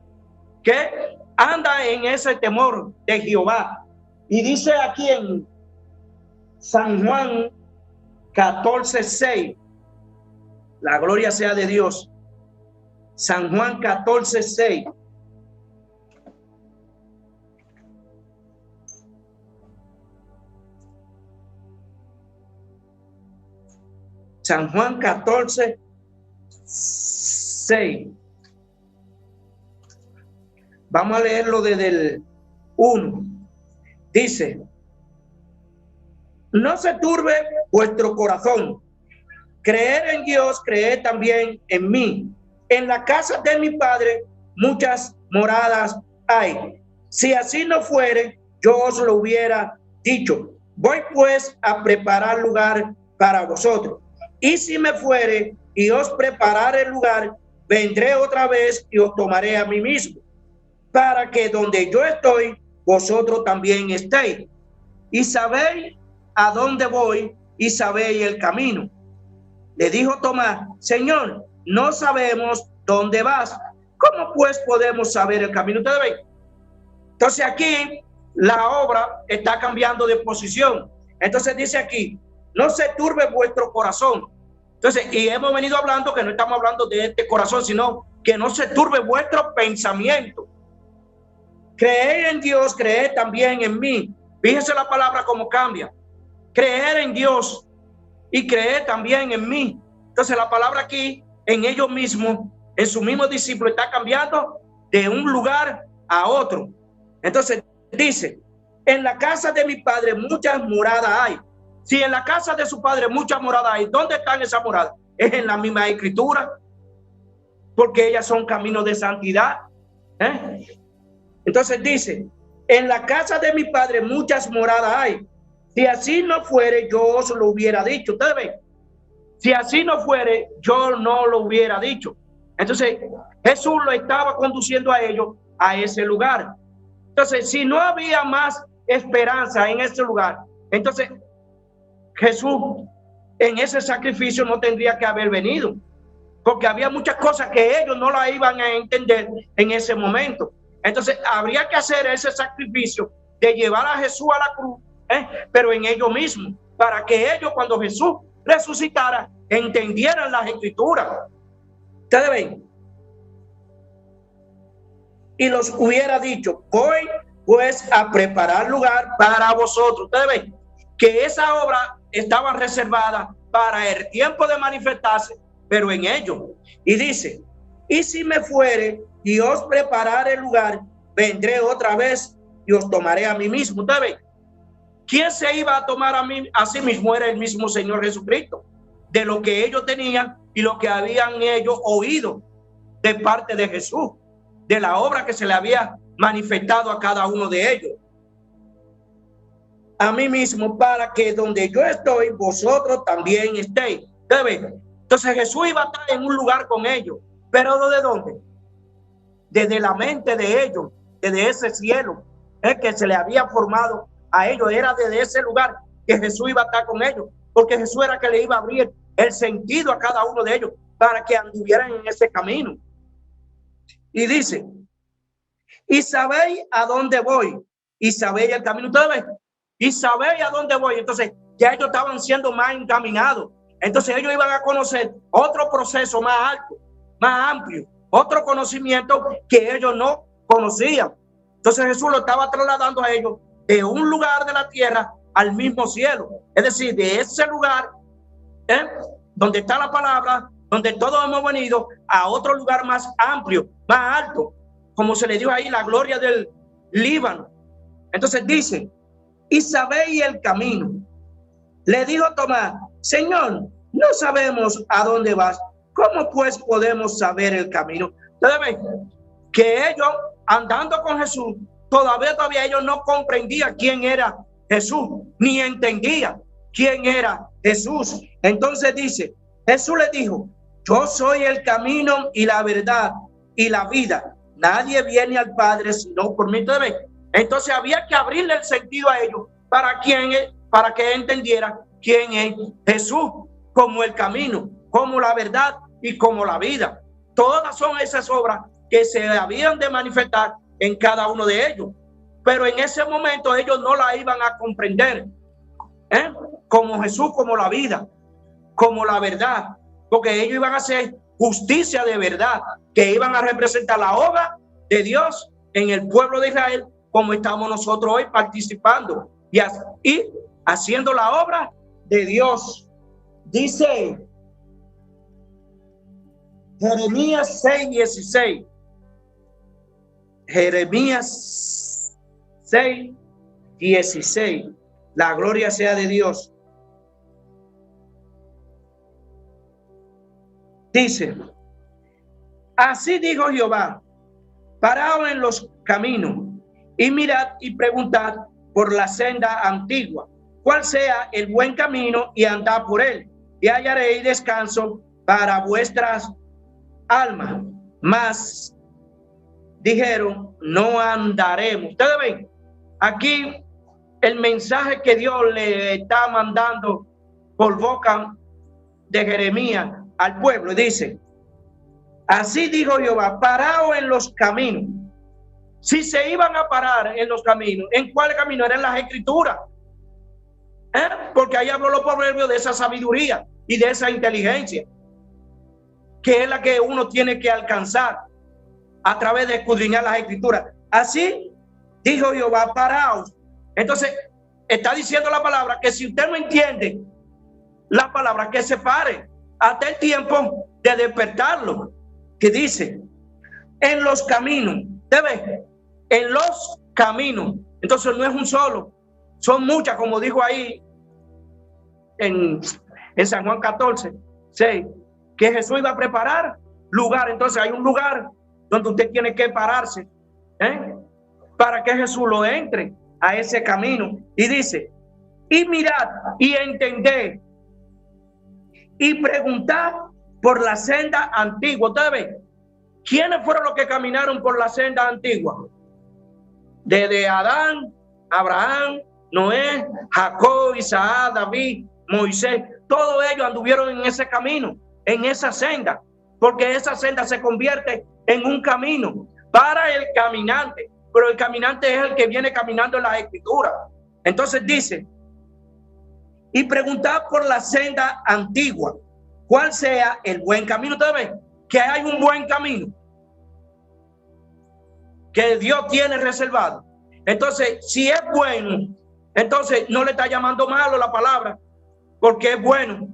Que anda en ese temor de Jehová. Y dice aquí en San Juan 14:6, la gloria sea de Dios. San Juan 14:6. San Juan 14:6. Vamos a leerlo desde el 1. Dice: no se turbe vuestro corazón. Creer en Dios, creed también en mí. En la casa de mi Padre muchas moradas hay. Si así no fuere, yo os lo hubiera dicho. Voy pues a preparar lugar para vosotros. Y si me fuere y os preparare el lugar, vendré otra vez y os tomaré a mí mismo, para que donde yo estoy, vosotros también estéis. Y sabéis a dónde voy y sabéis el camino. Le dijo Tomás: Señor, no sabemos dónde vas. ¿Cómo pues podemos saber el camino? Ustedes ven. Entonces aquí la obra está cambiando de posición. Entonces dice aquí: no se turbe vuestro corazón. Entonces, y hemos venido hablando que no estamos hablando de este corazón, sino que no se turbe vuestro pensamiento. Creed en Dios, creed también en mí. Fíjense la palabra cómo cambia. Creer en Dios y creer también en mí. Entonces la palabra aquí, en ellos mismos, en su mismo discípulo, está cambiando de un lugar a otro. Entonces dice: en la casa de mi Padre muchas moradas hay. Si en la casa de su Padre muchas moradas hay, ¿dónde están esas moradas? Es en la misma Escritura, porque ellas son caminos de santidad. Entonces dice: en la casa de mi Padre muchas moradas hay. Si así no fuere, yo os lo hubiera dicho. Ustedes ven, si así no fuere, yo no lo hubiera dicho. Entonces Jesús lo estaba conduciendo a ellos a ese lugar. Entonces, si no había más esperanza en ese lugar, entonces Jesús en ese sacrificio no tendría que haber venido, porque había muchas cosas que ellos no la iban a entender en ese momento. Entonces habría que hacer ese sacrificio de llevar a Jesús a la cruz, pero en ellos mismos, para que ellos, cuando Jesús resucitara, entendieran las Escrituras. Ustedes ven, y los hubiera dicho: voy pues a preparar lugar para vosotros. Ustedes ven que esa obra estaba reservada para el tiempo de manifestarse, pero en ellos. Y dice: y si me fuere y os preparare el lugar, vendré otra vez y os tomaré a mí mismo. Ustedes ven, ¿quién se iba a tomar a sí mismo? Era el mismo Señor Jesucristo, de lo que ellos tenían y lo que habían ellos oído de parte de Jesús, de la obra que se le había manifestado a cada uno de ellos. A mí mismo, para que donde yo estoy, vosotros también estéis. Entonces Jesús iba a estar en un lugar con ellos, pero ¿de dónde? Desde la mente de ellos, desde ese cielo, que se le había formado a ellos. Era desde ese lugar que Jesús iba a estar con ellos, porque Jesús era que le iba a abrir el sentido a cada uno de ellos para que anduvieran en ese camino. Y dice: y sabéis a dónde voy y sabéis el camino. Ustedes ven, y sabéis a dónde voy. Entonces ya ellos estaban siendo más encaminados. Entonces ellos iban a conocer otro proceso más alto, más amplio, otro conocimiento que ellos no conocían. Entonces Jesús lo estaba trasladando a ellos de un lugar de la tierra al mismo cielo. Es decir, de ese lugar donde está la palabra, donde todos hemos venido, a otro lugar más amplio, más alto, como se le dio ahí, la gloria del Líbano. Entonces dice: y sabéis el camino. Le dijo Tomás: Señor, no sabemos a dónde vas. ¿Cómo pues podemos saber el camino? Ustedes ven que ellos, andando con Jesús, todavía ellos no comprendían quién era Jesús, ni entendían quién era Jesús. Entonces dice, Jesús les dijo: yo soy el camino y la verdad y la vida. Nadie viene al Padre sino por mí. Entonces había que abrirle el sentido a ellos para que entendieran quién es Jesús, como el camino, como la verdad y como la vida. Todas son esas obras que se habían de manifestar en cada uno de ellos. Pero en ese momento ellos no la iban a comprender, como Jesús, como la vida, como la verdad, porque ellos iban a hacer justicia de verdad, que iban a representar la obra de Dios en el pueblo de Israel, como estamos nosotros hoy participando y haciendo la obra de Dios. Dice Jeremías 6:16. Jeremías 6:16. La gloria sea de Dios. Dice: así dijo Jehová, paraos en los caminos y mirad y preguntad por la senda antigua, cuál sea el buen camino, y andad por él, y hallaréis descanso para vuestras almas. Mas dijeron: no andaremos. Ustedes ven aquí el mensaje que Dios le está mandando por boca de Jeremías al pueblo. Dice: así dijo Jehová, paraos en los caminos. Si se iban a parar en los caminos, ¿en cuál camino? Eran las escrituras. Porque ahí habló los proverbios de esa sabiduría y de esa inteligencia, que es la que uno tiene que alcanzar a través de escudriñar las escrituras. Así dijo Jehová, paraos. Entonces está diciendo la palabra que si usted no entiende la palabra, que se pare hasta el tiempo de despertarlo, que dice en los caminos. Debe, en los caminos. Entonces no es un solo, son muchas, como dijo ahí en San Juan 14:6, que Jesús iba a preparar lugar. Entonces hay un lugar donde usted tiene que pararse, para que Jesús lo entre a ese camino. Y dice: y mirad y entended y preguntad por la senda antigua. Ustedes ven, ¿quiénes fueron los que caminaron por la senda antigua? Desde Adán, Abraham, Noé, Jacob, Isaac, David, Moisés. Todos ellos anduvieron en ese camino, en esa senda, porque esa senda se convierte en un camino para el caminante, pero el caminante es el que viene caminando en las escrituras. Entonces dice: y preguntad por la senda antigua, cuál sea el buen camino. Ustedes ven que hay un buen camino que Dios tiene reservado. Entonces, si es bueno, entonces no le está llamando malo la palabra, porque es bueno.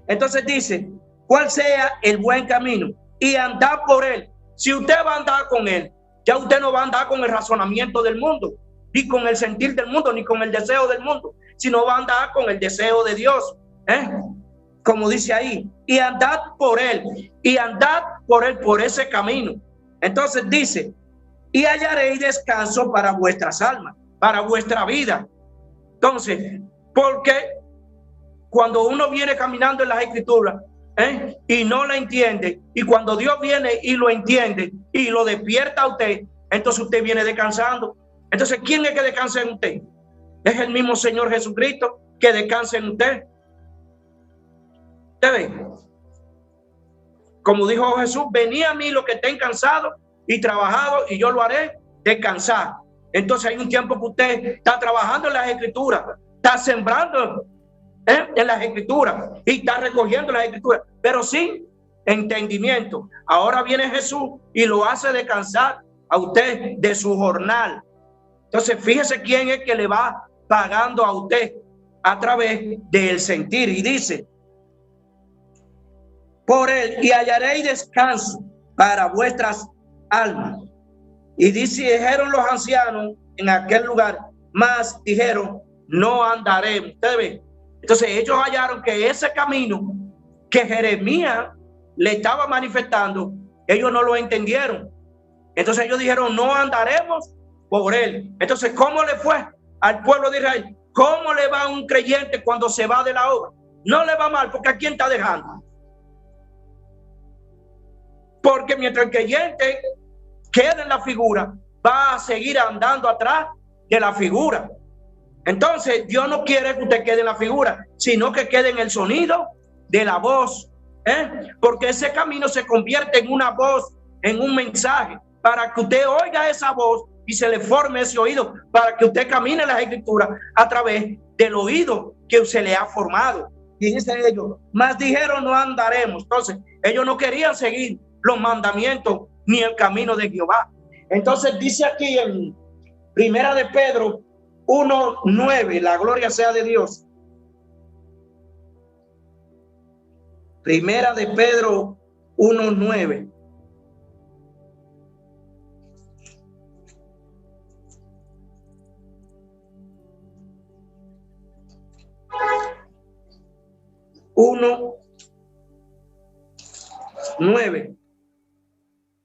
Entonces dice: cuál sea el buen camino, y andar por él. Si usted va a andar con él, ya usted no va a andar con el razonamiento del mundo, ni con el sentir del mundo, ni con el deseo del mundo, sino va a andar con el deseo de Dios, como dice ahí, y andad por él, y andad por él, por ese camino. Entonces dice: y hallaréis descanso para vuestras almas, para vuestra vida. Entonces, porque cuando uno viene caminando en las escrituras, y no la entiende, y cuando Dios viene y lo entiende y lo despierta a usted, entonces usted viene descansando. Entonces, ¿quién es que descansa en usted? Es el mismo Señor Jesucristo que descansa en usted. ¿Usted ve? Como dijo Jesús: venid a mí los que estén cansados y trabajados, y yo lo haré descansar. Entonces hay un tiempo que usted está trabajando en las escrituras, está sembrando en las escrituras y está recogiendo las escrituras, pero sin entendimiento. Ahora viene Jesús y lo hace descansar a usted de su jornal. Entonces fíjese quién es que le va pagando a usted a través del sentir. Y dice: por él, y hallaréis descanso para vuestras almas. Y dijeron los ancianos en aquel lugar, mas dijeron: no andaremos. Ustedes ven. Entonces ellos hallaron que ese camino que Jeremías le estaba manifestando, ellos no lo entendieron. Entonces ellos dijeron: no andaremos por él. Entonces, ¿cómo le fue al pueblo de Israel? ¿Cómo le va a un creyente cuando se va de la obra? No le va mal, porque ¿a quién está dejando? Porque mientras el creyente queda en la figura, va a seguir andando atrás de la figura. Entonces, Dios no quiere que usted quede en la figura, sino que quede en el sonido de la voz, porque ese camino se convierte en una voz, en un mensaje, para que usted oiga esa voz y se le forme ese oído, para que usted camine las escrituras a través del oído que se le ha formado. Y dice ellos, más dijeron no andaremos. Entonces, ellos no querían seguir los mandamientos ni el camino de Jehová. Entonces dice aquí en Primera de Pedro 1:9, la gloria sea de Dios. Primera de Pedro 1:9. Uno 9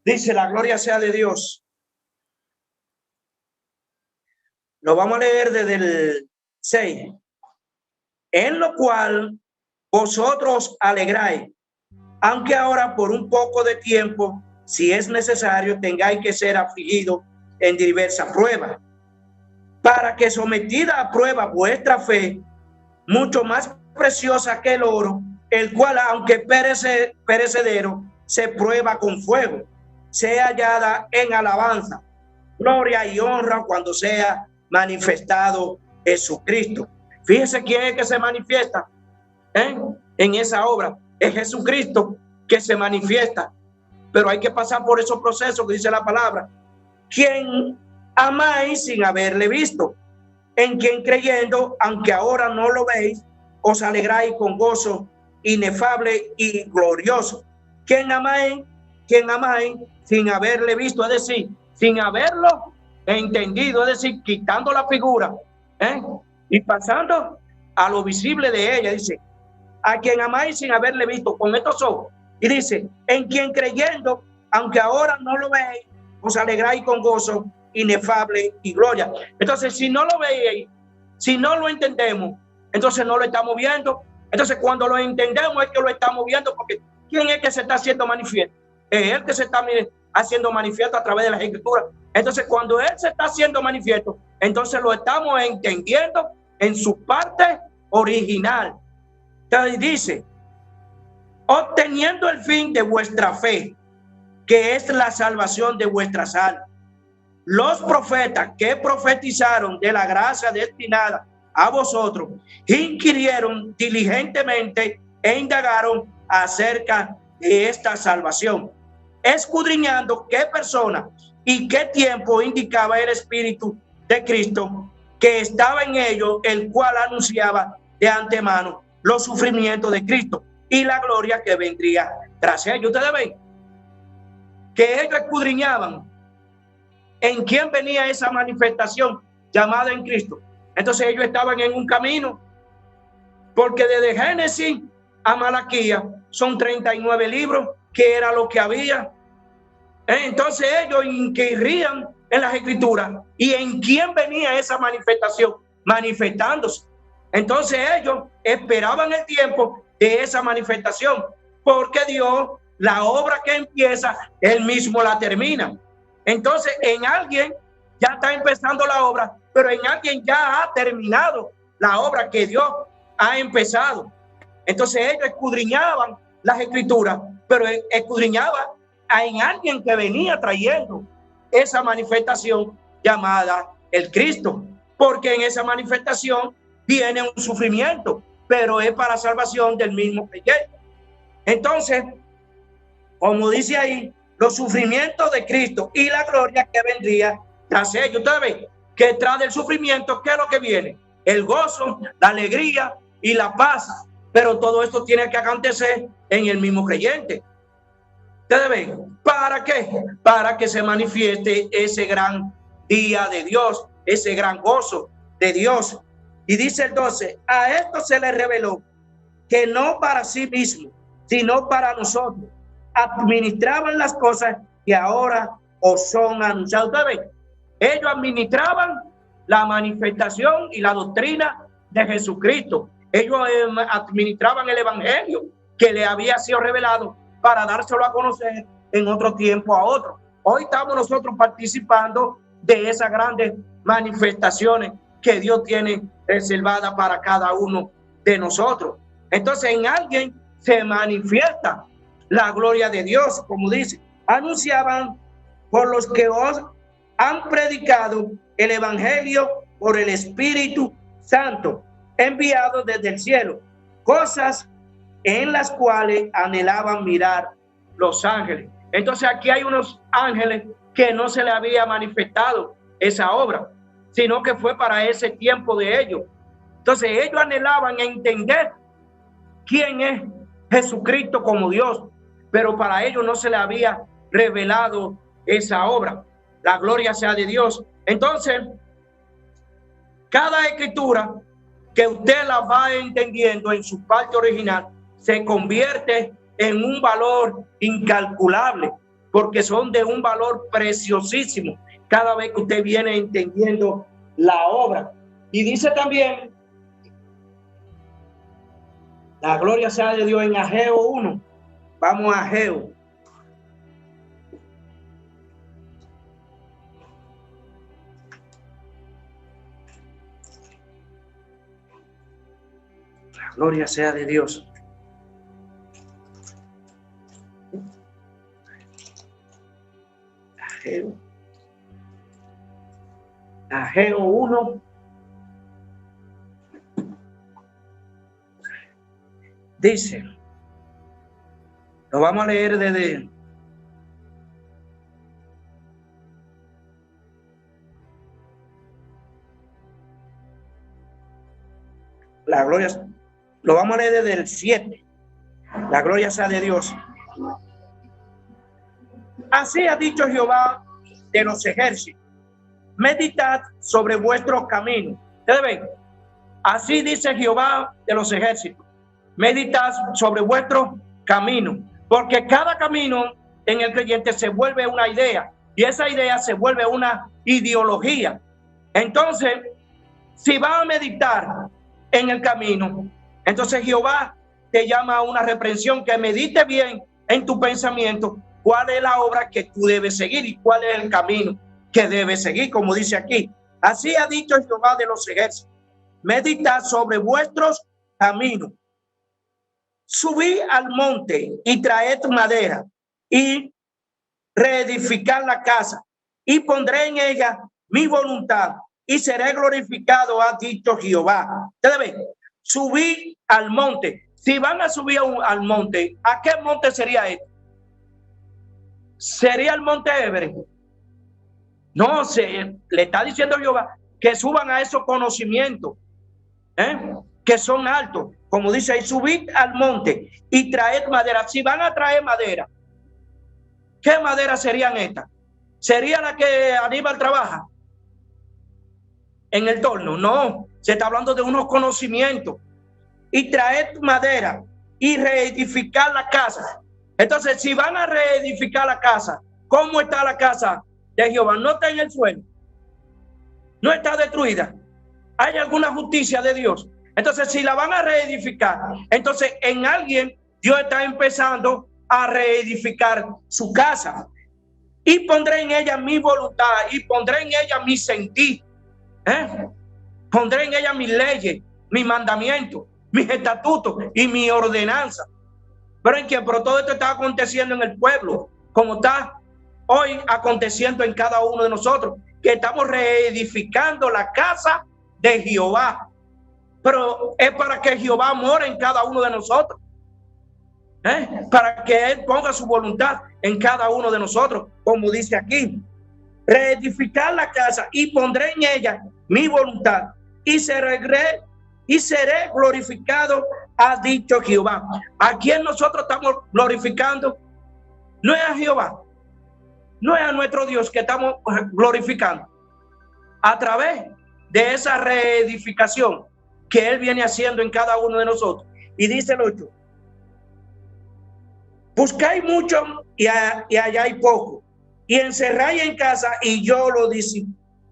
dice la gloria sea de Dios. Lo vamos a leer desde el 6. En lo cual vosotros alegráis, aunque ahora por un poco de tiempo, si es necesario, tengáis que ser afligidos en diversas pruebas, para que sometida a prueba vuestra fe, mucho más preciosa que el oro, el cual aunque perecedero, se prueba con fuego, sea hallada en alabanza, gloria y honra cuando sea manifestado Jesucristo. Fíjese quién es que se manifiesta en esa obra. Es Jesucristo que se manifiesta, pero hay que pasar por esos procesos que dice la palabra. Quien amáis sin haberle visto, en quien creyendo, aunque ahora no lo veis, os alegráis con gozo inefable y glorioso. Quien amáis sin haberle visto, es decir, sin haberlo entendido, es decir, quitando la figura y pasando a lo visible de ella. Dice, a quien amáis sin haberle visto con estos ojos. Y dice, en quien creyendo, aunque ahora no lo veis, os alegráis con gozo inefable y gloria. Entonces, si no lo veis, si no lo entendemos, entonces no lo estamos viendo. Entonces, cuando lo entendemos es que lo estamos viendo, porque ¿quién es que se está haciendo manifiesto? Es él que se está haciendo manifiesto a través de las escrituras. Entonces, cuando él se está haciendo manifiesto, entonces lo estamos entendiendo en su parte original. Entonces dice, obteniendo el fin de vuestra fe, que es la salvación de vuestras almas. Los profetas que profetizaron de la gracia destinada a vosotros, inquirieron diligentemente e indagaron acerca de esta salvación, escudriñando qué persona y qué tiempo indicaba el Espíritu de Cristo que estaba en ellos, el cual anunciaba de antemano los sufrimientos de Cristo y la gloria que vendría tras ellos. Ustedes ven que ellos escudriñaban en quién venía esa manifestación llamada en Cristo. Entonces ellos estaban en un camino, porque desde Génesis a Malaquías son 39 libros, que era lo que había. Entonces ellos inquirían en las escrituras y en quién venía esa manifestación manifestándose. Entonces ellos esperaban el tiempo de esa manifestación, porque Dios, la obra que empieza, él mismo la termina. Entonces en alguien ya está empezando la obra, pero en alguien ya ha terminado la obra que Dios ha empezado. Entonces ellos escudriñaban las escrituras, pero escudriñaban en alguien que venía trayendo esa manifestación llamada el Cristo, porque en esa manifestación viene un sufrimiento, pero es para salvación del mismo creyente. Entonces, como dice ahí, los sufrimientos de Cristo y la gloria que vendría tras ellos. Ustedes ven que tras del sufrimiento, ¿qué es lo que viene? El gozo, la alegría y la paz. Pero todo esto tiene que acontecer en el mismo creyente. Ustedes ven, ¿para qué? Para que se manifieste ese gran día de Dios, ese gran gozo de Dios. Y dice el 12, a esto se le reveló que no para sí mismo, sino para nosotros, administraban las cosas que ahora os son anunciadas. Ustedes ven, ellos administraban la manifestación y la doctrina de Jesucristo. Ellos administraban el evangelio que le había sido revelado para dárselo a conocer en otro tiempo a otro. Hoy estamos nosotros participando de esas grandes manifestaciones que Dios tiene reservada para cada uno de nosotros. Entonces en alguien se manifiesta la gloria de Dios, como dice, anunciaban por los que os han predicado el evangelio por el Espíritu Santo, enviado desde el cielo, cosas en las cuales anhelaban mirar los ángeles. Entonces aquí hay unos ángeles que no se le había manifestado esa obra, sino que fue para ese tiempo de ellos. Entonces ellos anhelaban entender quién es Jesucristo como Dios, pero para ellos no se le había revelado esa obra. La gloria sea de Dios. Entonces, cada escritura que usted la va entendiendo en su parte original se convierte en un valor incalculable, porque son de un valor preciosísimo cada vez que usted viene entendiendo la obra. Y dice también, la gloria sea de Dios, en Ageo 1. Vamos a Ageo. La gloria sea de Dios. Ageo 1. Dice, lo vamos a leer desde la gloria, lo vamos a leer desde el 7. La gloria sea de Dios. Así ha dicho Jehová de los ejércitos: meditad sobre vuestros caminos. Ustedes ven, así dice Jehová de los ejércitos: meditad sobre vuestros caminos, porque cada camino en el creyente se vuelve una idea, y esa idea se vuelve una ideología. Entonces, si vas a meditar en el camino, entonces Jehová te llama a una reprensión, que medite bien en tu pensamiento cuál es la obra que tú debes seguir y cuál es el camino que debes seguir, como dice aquí. Así ha dicho Jehová de los ejércitos: meditad sobre vuestros caminos. Subid al monte y traed madera y reedificar la casa, y pondré en ella mi voluntad y seré glorificado, ha dicho Jehová. Ustedes ven, subir al monte. Si van a subir al monte, ¿a qué monte sería este? ¿Sería el monte Everest? No, le está diciendo Jehová que suban a esos conocimientos, que son altos, como dice ahí: subid al monte y traed madera. Si van a traer madera, ¿qué madera serían estas? ¿Sería la que Aníbal trabaja en el torno? No, se está hablando de unos conocimientos. Y traed madera y reedificar la casa. Entonces, si van a reedificar la casa, ¿cómo está la casa de Jehová? No está en el suelo, no está destruida. ¿Hay alguna justicia de Dios? Entonces, si la van a reedificar, entonces en alguien Dios está empezando a reedificar su casa. Y pondré en ella mi voluntad y pondré en ella mi sentir. Pondré en ella mis leyes, mis mandamientos, mis estatutos y mi ordenanza. Pero todo esto está aconteciendo en el pueblo, como está hoy aconteciendo en cada uno de nosotros, que estamos reedificando la casa de Jehová. Pero es para que Jehová more en cada uno de nosotros, para que Él ponga su voluntad en cada uno de nosotros, como dice aquí: reedificar la casa y pondré en ella mi voluntad y seré glorificado, ha dicho Jehová. ¿A quién nosotros estamos glorificando? No es a Jehová, no es a nuestro Dios que estamos glorificando a través de esa reedificación que Él viene haciendo en cada uno de nosotros. Y dice el 8: buscáis mucho y halláis poco, y encerráis en casa y yo lo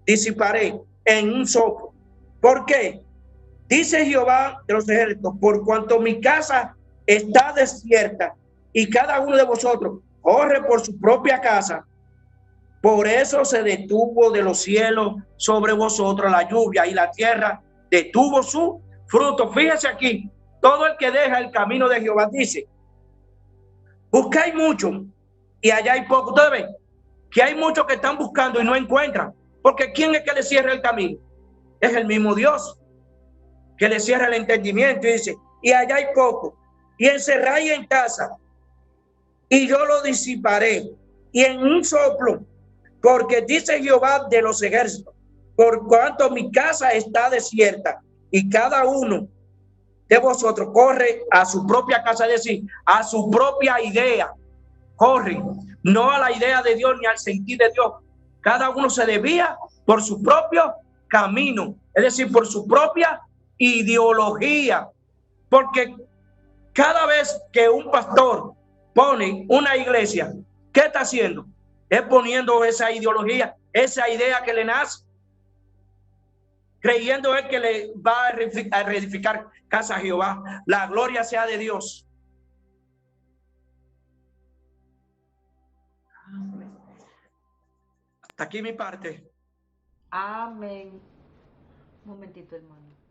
disiparé en un soplo. ¿Por qué? Dice Jehová de los ejércitos: por cuanto mi casa está desierta y cada uno de vosotros corre por su propia casa, Por eso se detuvo de los cielos sobre vosotros la lluvia y la tierra detuvo su fruto. Fíjese aquí, todo el que deja el camino de Jehová dice, buscáis mucho y allá hay poco. Ustedes ven que hay muchos que están buscando y no encuentran. Porque ¿quién es que le cierra el camino? Es el mismo Dios que le cierra el entendimiento y dice, y allá hay poco. Y encerráis en casa y yo lo disiparé. Y en un soplo, porque dice Jehová de los ejércitos, por cuanto mi casa está desierta y cada uno de vosotros corre a su propia casa, es decir, a su propia idea, corre, no a la idea de Dios ni al sentir de Dios. Cada uno se desvía por su propio camino, es decir, por su propia ideología, porque cada vez que un pastor pone una iglesia, ¿qué está haciendo? Es poniendo esa ideología, esa idea que le nace, creyendo él que le va a reedificar casa a Jehová. La gloria sea de Dios. Hasta aquí mi parte. Amén. Un momentito, hermano.